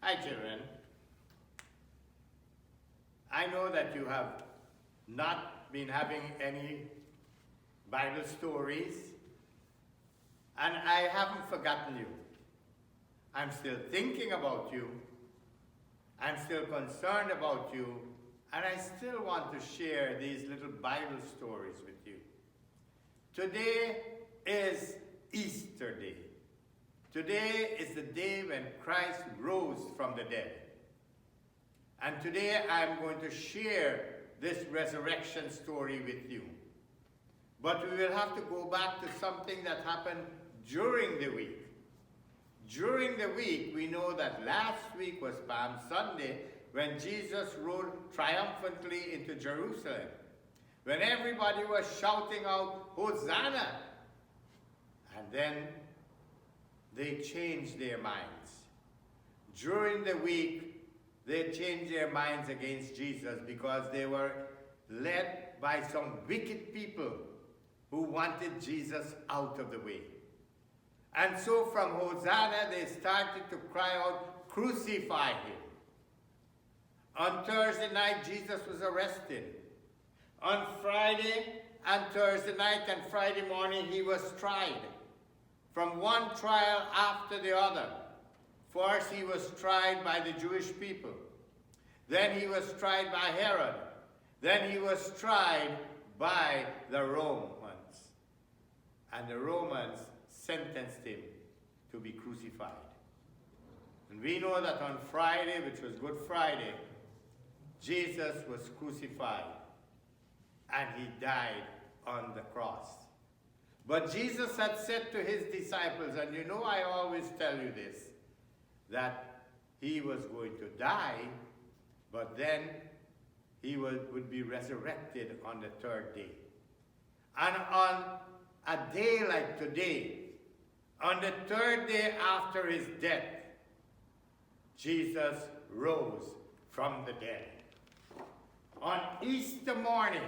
Hi children. I know that you have not been having any Bible stories, and I haven't forgotten you. I'm still thinking about you. I'm still concerned about you, and I still want to share these little Bible stories with you. Today is Easter Day. Today is the day when Christ rose from the dead. And today I'm going to share this resurrection story with you. But we will have to go back to something that happened during the week. During the week, we know that last week was Palm Sunday, when Jesus rode triumphantly into Jerusalem, when everybody was shouting out, Hosanna! And then they changed their minds. During the week, they changed their minds against Jesus because they were led by some wicked people who wanted Jesus out of the way. And so from Hosanna, they started to cry out, crucify him. On Thursday night, Jesus was arrested. On Friday and Thursday night and Friday morning, he was tried. From one trial after the other. First, he was tried by the Jewish people. Then he was tried by Herod. Then he was tried by the Romans. And the Romans sentenced him to be crucified. And we know that on Friday, which was Good Friday, Jesus was crucified and he died on the cross. But Jesus had said to his disciples, and you know I always tell you this, that he was going to die, but then he would be resurrected on the third day. And on a day like today, on the third day after his death, Jesus rose from the dead. On Easter morning,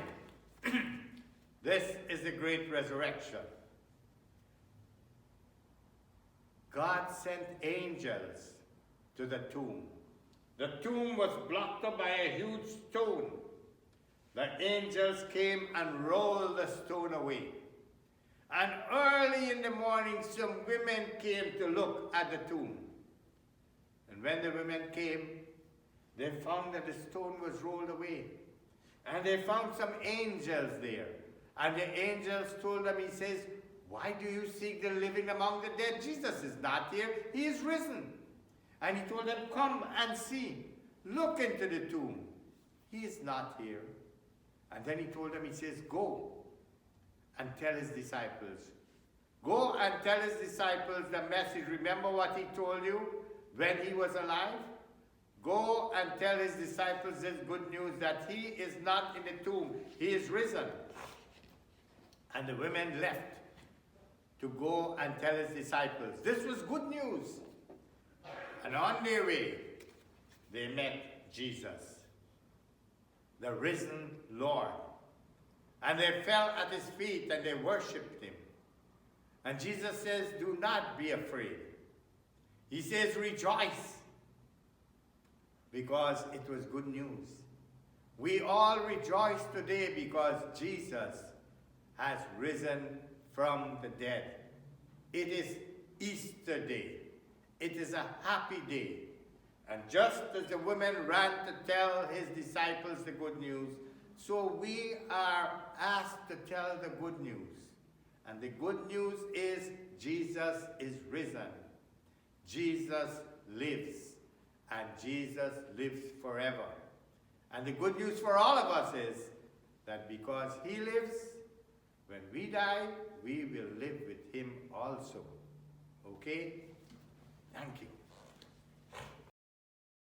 this is the great resurrection. God sent angels to the tomb. The tomb was blocked up by a huge stone. The angels came and rolled the stone away. And early in the morning, some women came to look at the tomb. And when the women came, they found that the stone was rolled away. And they found some angels there. And the angels told them, he says, why do you seek the living among the dead? Jesus is not here, he is risen. And he told them, come and see. Look into the tomb. He is not here. And then he told them, he says, go and tell his disciples. Go and tell his disciples the message. Remember what he told you when he was alive? Go and tell his disciples this good news, that he is not in the tomb. He is risen. And the women left to go and tell his disciples. This was good news. And on their way, they met Jesus, the risen Lord. And they fell at his feet and they worshipped him. And Jesus says, do not be afraid. He says, rejoice. Because it was good news. We all rejoice today because Jesus has risen from the dead. It is Easter Day. It is a happy day. And just as the women ran to tell his disciples the good news, so we are asked to tell the good news. And the good news is Jesus is risen. Jesus lives. And Jesus lives forever. And the good news for all of us is that because he lives, when we die, we will live with him also. Okay? Thank you.